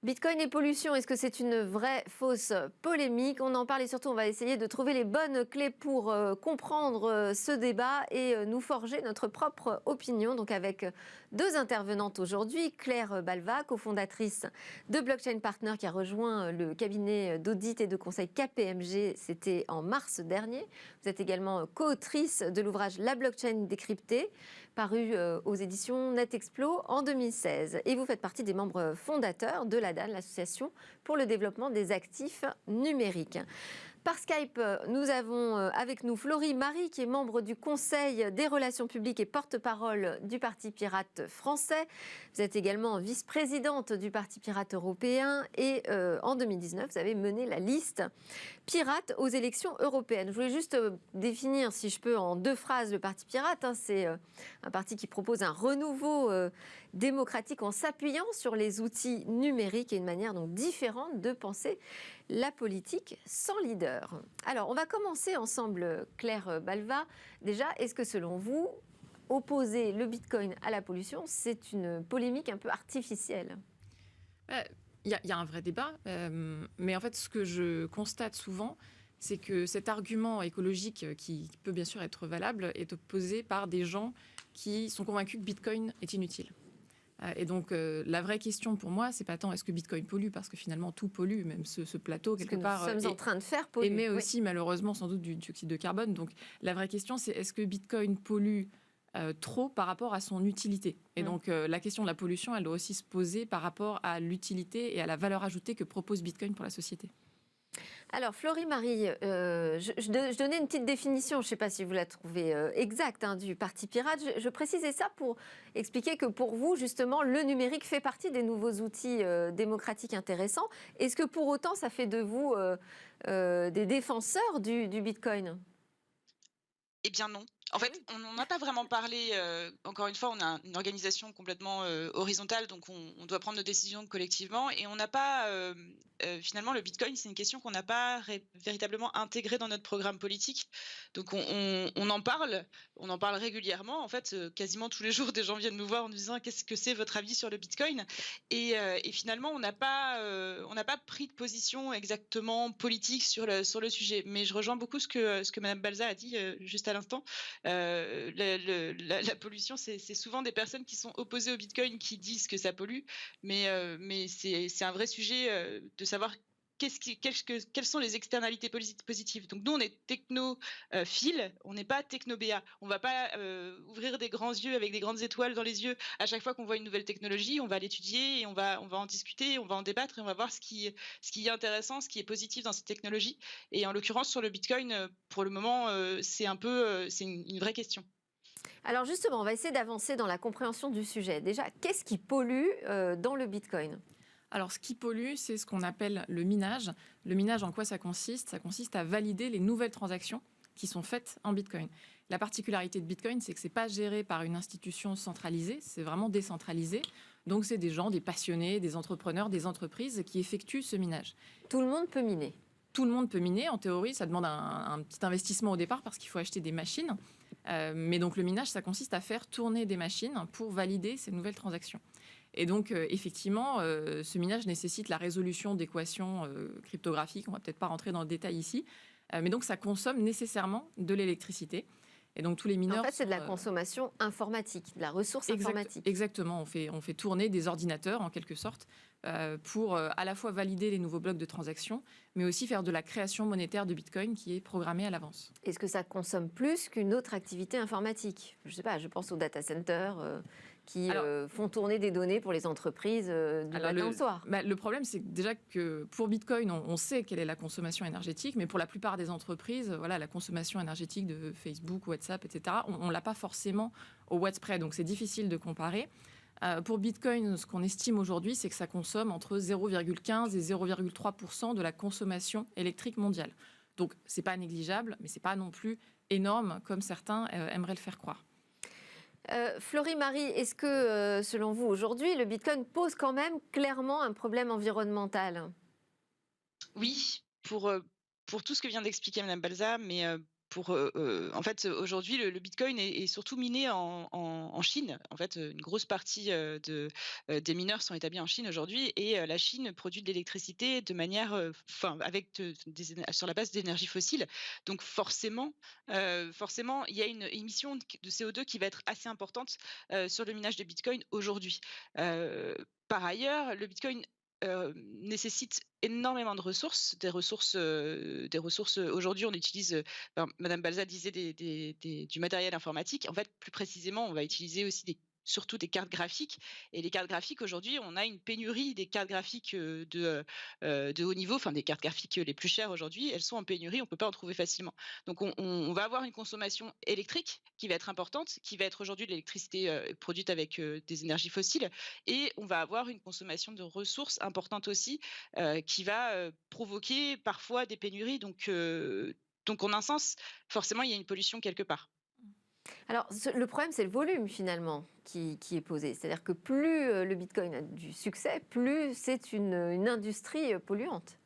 Bitcoin et pollution, est-ce que c'est une vraie fausse polémique? On en parle et surtout on va essayer de trouver les bonnes clés pour comprendre ce débat et nous forger notre propre opinion. Donc avec deux intervenantes aujourd'hui, Claire Balva, cofondatrice de Blockchain Partner qui a rejoint le cabinet d'audit et de conseil KPMG, c'était en mars dernier. Vous êtes également co-autrice de l'ouvrage La blockchain décryptée, paru aux éditions NetExplo en 2016. Et vous faites partie des membres fondateurs de l'ADAN, l'association pour le développement des actifs numériques. Par Skype, nous avons avec nous Florie Marie, qui est membre du Conseil des relations publiques et porte-parole du Parti pirate français. Vous êtes également vice-présidente du Parti pirate européen et en 2019, vous avez mené la liste pirate aux élections européennes. Je voulais juste définir, si je peux, en deux phrases le Parti pirate. C'est un parti qui propose un renouveau démocratique en s'appuyant sur les outils numériques et une manière donc différente de penser la politique sans leader. Alors, on va commencer ensemble, Claire Balva. Déjà, est-ce que selon vous, opposer le Bitcoin à la pollution, c'est une polémique un peu artificielle? Il y a un vrai débat, mais en fait, ce que je constate souvent, c'est que cet argument écologique, qui peut bien sûr être valable, est opposé par des gens qui sont convaincus que Bitcoin est inutile. Et donc, la vraie question pour moi, c'est pas tant est-ce que Bitcoin pollue, parce que finalement tout pollue, même ce plateau, quelque part, nous sommes en train de faire polluer. Émet aussi malheureusement sans doute du dioxyde de carbone. Donc, la vraie question, c'est est-ce que Bitcoin pollue trop par rapport à son utilité. Et donc, la question de la pollution, elle doit aussi se poser par rapport à l'utilité et à la valeur ajoutée que propose Bitcoin pour la société. Alors, Florie Marie, je donnais une petite définition, je ne sais pas si vous la trouvez exacte, du Parti pirate. Je précisais ça pour expliquer que pour vous, justement, le numérique fait partie des nouveaux outils démocratiques intéressants. Est-ce que pour autant, ça fait de vous des défenseurs du Bitcoin? Eh bien non. En fait, on n'en a pas vraiment parlé. Encore une fois, on a une organisation complètement horizontale, donc on doit prendre nos décisions collectivement. Et on n'a pas, finalement, le Bitcoin, c'est une question qu'on n'a pas véritablement intégrée dans notre programme politique. Donc on en parle régulièrement. En fait, quasiment tous les jours, des gens viennent nous voir en nous disant qu'est-ce que c'est votre avis sur le Bitcoin. Et finalement, on n'a pas pris de position exactement politique sur le sujet. Mais je rejoins beaucoup ce que Madame Balza a dit juste à l'instant. La pollution, c'est souvent des personnes qui sont opposées au Bitcoin qui disent que ça pollue, mais c'est un vrai sujet de savoir quelles sont les externalités positives. Donc nous, on est technophile, on n'est pas technobéa. On va pas ouvrir des grands yeux avec des grandes étoiles dans les yeux à chaque fois qu'on voit une nouvelle technologie. On va l'étudier et on va en discuter, on va en débattre et on va voir ce qui est intéressant, ce qui est positif dans cette technologie. Et en l'occurrence, sur le Bitcoin, pour le moment, c'est une vraie question. Alors justement, on va essayer d'avancer dans la compréhension du sujet. Déjà, qu'est-ce qui pollue dans le Bitcoin? Alors, ce qui pollue, c'est ce qu'on appelle le minage. Le minage, en quoi ça consiste? Ça consiste à valider les nouvelles transactions qui sont faites en Bitcoin. La particularité de Bitcoin, c'est que ce n'est pas géré par une institution centralisée, c'est vraiment décentralisé. Donc, c'est des gens, des passionnés, des entrepreneurs, des entreprises qui effectuent ce minage. Tout le monde peut miner? Tout le monde peut miner. En théorie, ça demande un petit investissement au départ parce qu'il faut acheter des machines. Mais donc, le minage, ça consiste à faire tourner des machines pour valider ces nouvelles transactions. Et donc, effectivement, ce minage nécessite la résolution d'équations cryptographiques. On ne va peut-être pas rentrer dans le détail ici. Mais donc, ça consomme nécessairement de l'électricité. Et donc, tous les mineurs... En fait, c'est de la consommation informatique, de la ressource informatique. Exactement. On fait tourner des ordinateurs, en quelque sorte, pour à la fois valider les nouveaux blocs de transactions, mais aussi faire de la création monétaire de Bitcoin qui est programmée à l'avance. Est-ce que ça consomme plus qu'une autre activité informatique? Je ne sais pas, je pense aux data centers... qui font tourner des données pour les entreprises du matin au soir. Le problème, c'est déjà que pour Bitcoin, on sait quelle est la consommation énergétique, mais pour la plupart des entreprises, la consommation énergétique de Facebook, WhatsApp, etc., on ne l'a pas forcément au watt près, donc c'est difficile de comparer. Pour Bitcoin, ce qu'on estime aujourd'hui, c'est que ça consomme entre 0,15 et 0,3% de la consommation électrique mondiale. Donc, ce n'est pas négligeable, mais ce n'est pas non plus énorme, comme certains aimeraient le faire croire. Florie Marie, est-ce que, selon vous, aujourd'hui, le Bitcoin pose quand même clairement un problème environnemental? Oui, pour tout ce que vient d'expliquer Mme Balza, mais en fait, aujourd'hui, le Bitcoin est surtout miné en Chine. En fait, une grosse partie des mineurs sont établis en Chine aujourd'hui, et la Chine produit de l'électricité de manière, enfin, avec sur la base d'énergie fossile. Donc forcément, il y a une émission de CO2 qui va être assez importante sur le minage de Bitcoin aujourd'hui. Par ailleurs, le Bitcoin nécessite énormément de ressources, des ressources. Aujourd'hui, on utilise, Madame Balza disait du matériel informatique. En fait, plus précisément, on va utiliser aussi surtout des cartes graphiques. Et les cartes graphiques, aujourd'hui, on a une pénurie des cartes graphiques de haut niveau, enfin des cartes graphiques les plus chères aujourd'hui. Elles sont en pénurie, on ne peut pas en trouver facilement. Donc, on va avoir une consommation électrique qui va être importante, qui va être aujourd'hui de l'électricité produite avec des énergies fossiles. Et on va avoir une consommation de ressources importante aussi, qui va provoquer parfois des pénuries. Donc, en un sens, forcément, il y a une pollution quelque part. Alors, le problème, c'est le volume finalement qui est posé. C'est-à-dire que plus le Bitcoin a du succès, plus c'est une industrie polluante.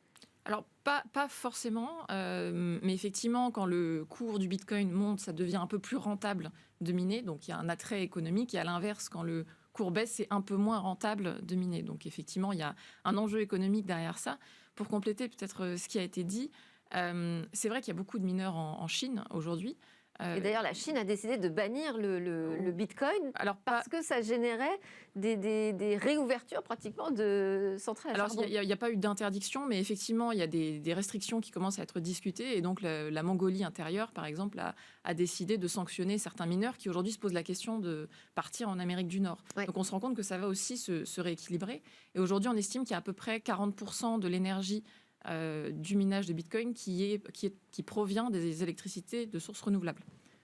Alors, pas forcément, mais effectivement, quand le cours du Bitcoin monte, ça devient un peu plus rentable de miner. Donc, il y a un attrait économique. Et à l'inverse, quand le cours baisse, c'est un peu moins rentable de miner. Donc, effectivement, il y a un enjeu économique derrière ça. Pour compléter peut-être ce qui a été dit, c'est vrai qu'il y a beaucoup de mineurs en Chine aujourd'hui. Et d'ailleurs, la Chine a décidé de bannir le Bitcoin parce que ça générait des réouvertures pratiquement de centrales à charbon. Il n'y a pas eu d'interdiction, mais effectivement, il y a des restrictions qui commencent à être discutées. Et donc, la Mongolie intérieure, par exemple, a décidé de sanctionner certains mineurs qui aujourd'hui se posent la question de partir en Amérique du Nord. Ouais. Donc, on se rend compte que ça va aussi se rééquilibrer. Et aujourd'hui, on estime qu'il y a à peu près 40% de l'énergie du minage de Bitcoin qui provient des électricités de sources renouvelables.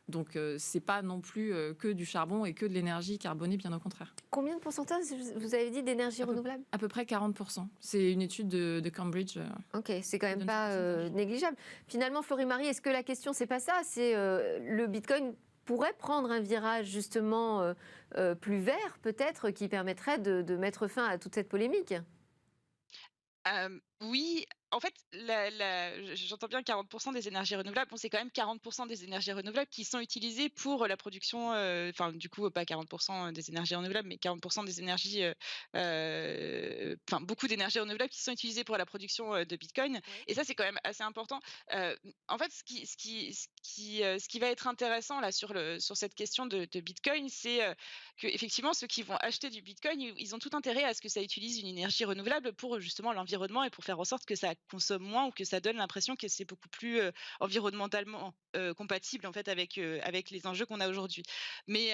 Donc, c'est pas non plus que du charbon et que de l'énergie carbonée, bien au contraire. Combien de pourcentage, vous avez dit, d'énergie renouvelable ? À peu près 40%. C'est une étude de Cambridge. Ok, c'est quand même pas négligeable. Finalement, Florie-Marie, est-ce que la question, c'est pas ça ? C'est le Bitcoin pourrait prendre un virage justement plus vert, peut-être, qui permettrait de mettre fin à toute cette polémique ? Oui, en fait, j'entends bien 40% des énergies renouvelables. Bon, c'est quand même 40% des énergies renouvelables qui sont utilisées pour la production, enfin, du coup, pas 40% des énergies renouvelables, mais 40% des énergies, enfin, beaucoup d'énergies renouvelables qui sont utilisées pour la production de Bitcoin. Oui. Et ça, c'est quand même assez important. En fait, ce qui va être intéressant là sur cette question de Bitcoin, c'est que effectivement, ceux qui vont acheter du Bitcoin, ils ont tout intérêt à ce que ça utilise une énergie renouvelable pour justement l'environnement et pour faire en sorte que ça consomme moins ou que ça donne l'impression que c'est beaucoup plus environnementalement compatible en fait avec les enjeux qu'on a aujourd'hui. Mais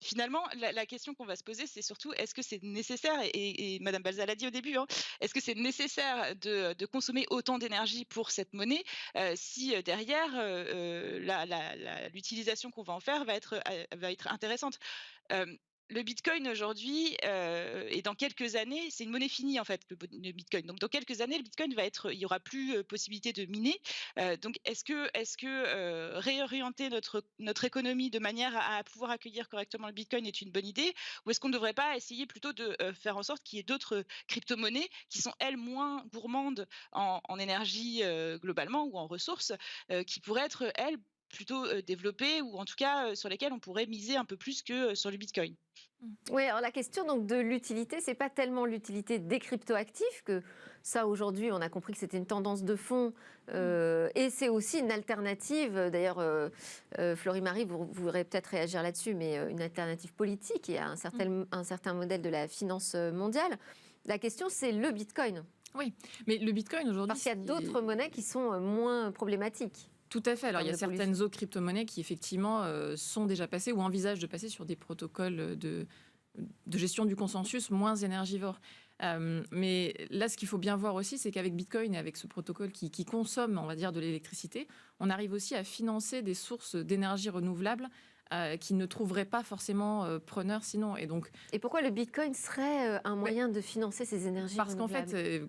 finalement, la question qu'on va se poser, c'est surtout est-ce que c'est nécessaire, et Madame Balza l'a dit au début, hein, est-ce que c'est nécessaire de consommer autant d'énergie pour cette monnaie si derrière l'utilisation qu'on va en faire va être intéressante. Le Bitcoin aujourd'hui et dans quelques années, c'est une monnaie finie en fait, le Bitcoin. Donc dans quelques années, le Bitcoin il y aura plus possibilité de miner. Donc est-ce que réorienter notre économie de manière à pouvoir accueillir correctement le Bitcoin est une bonne idée, ou est-ce qu'on ne devrait pas essayer plutôt de faire en sorte qu'il y ait d'autres crypto-monnaies qui sont elles moins gourmandes en énergie globalement ou en ressources, qui pourraient être elles plutôt développées, ou en tout cas sur lesquelles on pourrait miser un peu plus que sur le Bitcoin. Oui, alors la question donc de l'utilité, c'est pas tellement l'utilité des cryptoactifs, que ça aujourd'hui on a compris que c'était une tendance de fond et c'est aussi une alternative. D'ailleurs, Florie-Marie, vous voudrez peut-être réagir là-dessus, mais une alternative politique et à un certain modèle de la finance mondiale. La question, c'est le Bitcoin. Oui, mais le Bitcoin aujourd'hui... Parce qu'il y a d'autres monnaies qui sont moins problématiques. Tout à fait. Alors, il y a certaines autres crypto-monnaies qui, effectivement, sont déjà passées ou envisagent de passer sur des protocoles de gestion du consensus moins énergivores. Mais là, ce qu'il faut bien voir aussi, c'est qu'avec Bitcoin et avec ce protocole qui consomme, on va dire, de l'électricité, on arrive aussi à financer des sources d'énergie renouvelable qui ne trouveraient pas forcément preneurs sinon. Et pourquoi le Bitcoin serait un moyen de financer ces énergies renouvelables ? Parce qu'en fait...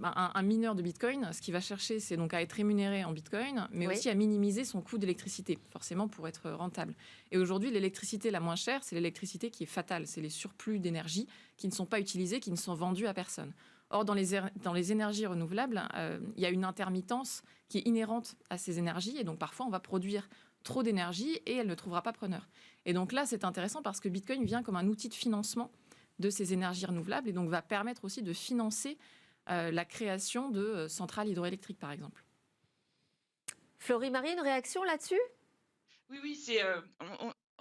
un mineur de Bitcoin, ce qu'il va chercher, c'est donc à être rémunéré en Bitcoin, mais aussi à minimiser son coût d'électricité, forcément pour être rentable. Et aujourd'hui, l'électricité la moins chère, c'est l'électricité qui est fatale. C'est les surplus d'énergie qui ne sont pas utilisés, qui ne sont vendus à personne. Or, dans les énergies renouvelables, il y a une intermittence qui est inhérente à ces énergies. Et donc, parfois, on va produire trop d'énergie et elle ne trouvera pas preneur. Et donc là, c'est intéressant parce que Bitcoin vient comme un outil de financement de ces énergies renouvelables et donc va permettre aussi de financer la création de centrales hydroélectriques, par exemple. Florie-Marie, une réaction là-dessus? Oui, c'est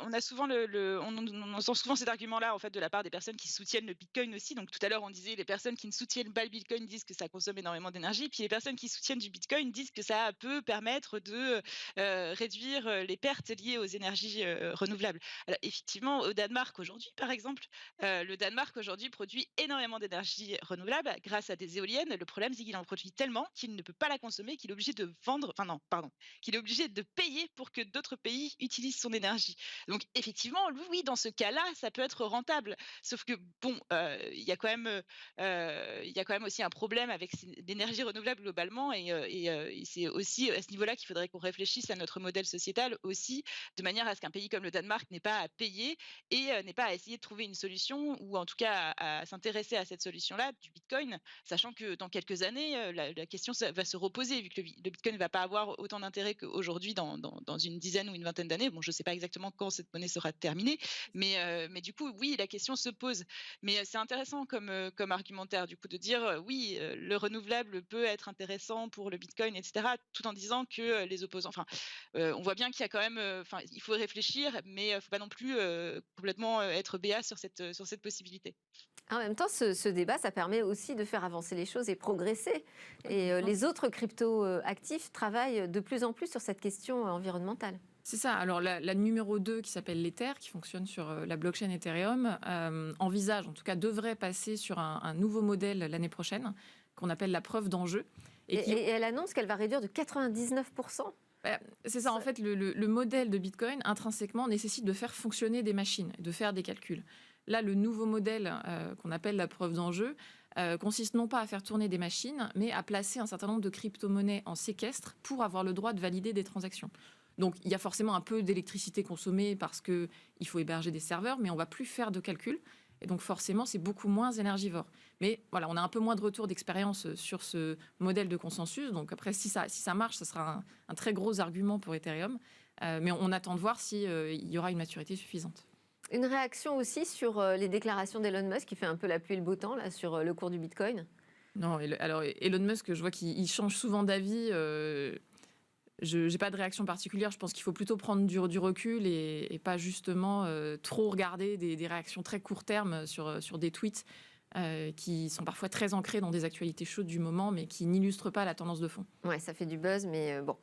on a souvent on entend souvent cet argument-là en fait de la part des personnes qui soutiennent le Bitcoin aussi. Donc tout à l'heure on disait les personnes qui ne soutiennent pas le Bitcoin disent que ça consomme énormément d'énergie, puis les personnes qui soutiennent du Bitcoin disent que ça peut permettre de réduire les pertes liées aux énergies renouvelables. Alors effectivement, au Danemark aujourd'hui, par exemple, le Danemark aujourd'hui produit énormément d'énergie renouvelable grâce à des éoliennes. Le problème c'est qu'il en produit tellement qu'il ne peut pas la consommer, qu'il est obligé de vendre, enfin non, pardon, qu'il est obligé de payer pour que d'autres pays utilisent son énergie. Donc effectivement, oui, dans ce cas-là, ça peut être rentable. Sauf que bon, il y a quand même, il y a quand même aussi un problème avec l'énergie renouvelable globalement et c'est aussi à ce niveau-là qu'il faudrait qu'on réfléchisse à notre modèle sociétal aussi, de manière à ce qu'un pays comme le Danemark n'ait pas à payer et n'ait pas à essayer de trouver une solution ou en tout cas à s'intéresser à cette solution-là du Bitcoin, sachant que dans quelques années, la question va se reposer vu que le Bitcoin ne va pas avoir autant d'intérêt qu'aujourd'hui dans une dizaine ou une vingtaine d'années. Bon, je ne sais pas exactement quand cette monnaie sera terminée, mais du coup, oui, la question se pose. Mais c'est intéressant comme argumentaire, du coup, de dire oui, le renouvelable peut être intéressant pour le Bitcoin, etc., tout en disant que les opposants, enfin, on voit bien qu'il y a quand même, enfin, il faut réfléchir, mais il ne faut pas non plus complètement être béat sur cette possibilité. En même temps, ce débat, ça permet aussi de faire avancer les choses et progresser. Et les autres crypto-actifs travaillent de plus en plus sur cette question environnementale. C'est ça. Alors, la numéro 2, qui s'appelle l'Ether, qui fonctionne sur la blockchain Ethereum, envisage, en tout cas devrait passer sur un nouveau modèle l'année prochaine, qu'on appelle la preuve d'enjeu. Et elle annonce qu'elle va réduire de 99%. C'est ça, en fait, le modèle de Bitcoin, intrinsèquement, nécessite de faire fonctionner des machines, de faire des calculs. Là, le nouveau modèle qu'on appelle la preuve d'enjeu consiste non pas à faire tourner des machines, mais à placer un certain nombre de crypto-monnaies en séquestre pour avoir le droit de valider des transactions. Donc, il y a forcément un peu d'électricité consommée parce qu'il faut héberger des serveurs, mais on ne va plus faire de calculs. Et donc, forcément, c'est beaucoup moins énergivore. Mais voilà, on a un peu moins de retour d'expérience sur ce modèle de consensus. Donc, après, si ça marche, ce sera un très gros argument pour Ethereum. Mais on attend de voir s'il y aura une maturité suffisante. Une réaction aussi sur les déclarations d'Elon Musk, qui fait un peu la pluie et le beau temps là, sur le cours du Bitcoin. Non, alors Elon Musk, je vois qu'il change souvent d'avis. Je n'ai pas de réaction particulière. Je pense qu'il faut plutôt prendre du recul et pas justement trop regarder des réactions très court terme sur des tweets qui sont parfois très ancrés dans des actualités chaudes du moment, mais qui n'illustrent pas la tendance de fond. Ouais, ça fait du buzz, mais bon.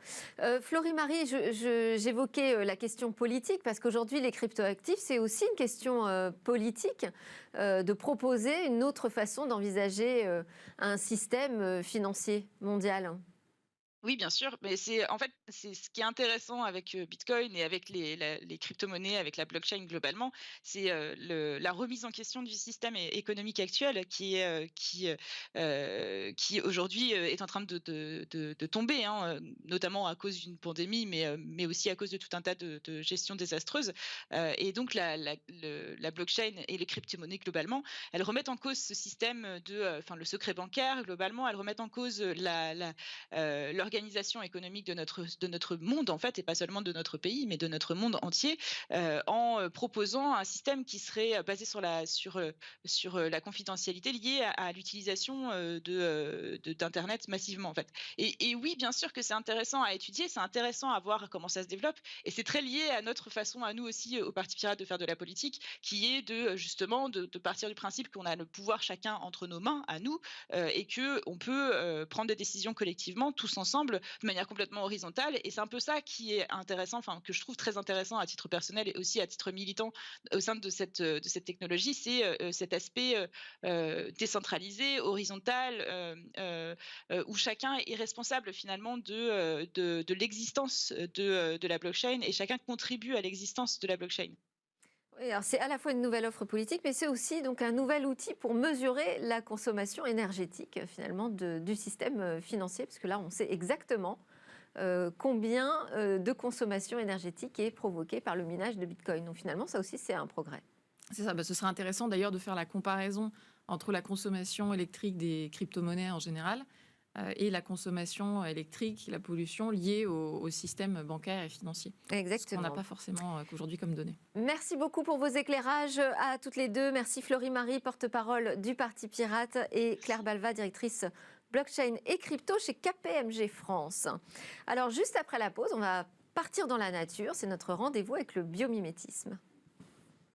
Florie-Marie, j'évoquais la question politique, parce qu'aujourd'hui, les cryptoactifs, c'est aussi une question politique, de proposer une autre façon d'envisager un système financier mondial. Oui, bien sûr, mais en fait, c'est ce qui est intéressant avec Bitcoin et avec les crypto-monnaies, avec la blockchain globalement, c'est la remise en question du système économique actuel qui aujourd'hui est en train de tomber, hein, notamment à cause d'une pandémie, mais aussi à cause de tout un tas de gestions désastreuses. Et donc, la blockchain et les crypto-monnaies globalement, elles remettent en cause ce système le secret bancaire globalement, elles remettent en cause l'organisation économique de notre monde en fait, et pas seulement de notre pays, mais de notre monde entier, en proposant un système qui serait basé sur la confidentialité liée à l'utilisation d'internet massivement en fait. Et oui, bien sûr que c'est intéressant à étudier, c'est intéressant à voir comment ça se développe, et c'est très lié à notre façon à nous aussi au Parti Pirate de faire de la politique, qui est justement de partir du principe qu'on a le pouvoir chacun entre nos mains à nous, et que on peut prendre des décisions collectivement tous ensemble de manière complètement horizontale. Et c'est un peu ça qui est intéressant, enfin que je trouve très intéressant à titre personnel et aussi à titre militant au sein de cette technologie, c'est cet aspect décentralisé, horizontal, où chacun est responsable finalement de l'existence de la blockchain, et chacun contribue à l'existence de la blockchain. Oui, alors c'est à la fois une nouvelle offre politique, mais c'est aussi donc un nouvel outil pour mesurer la consommation énergétique finalement du système financier, parce que là on sait exactement combien de consommation énergétique est provoquée par le minage de Bitcoin. Donc finalement ça aussi c'est un progrès. C'est ça, ce serait intéressant d'ailleurs de faire la comparaison entre la consommation électrique des crypto-monnaies en général et la consommation électrique, la pollution liée au système bancaire et financier. Exactement. Ce qu'on n'a pas forcément qu'aujourd'hui comme données. Merci beaucoup pour vos éclairages à toutes les deux. Merci Florie-Marie, porte-parole du Parti Pirate, et Claire Balva, directrice blockchain et crypto chez KPMG France. Alors juste après la pause, on va partir dans la nature. C'est notre rendez-vous avec le biomimétisme.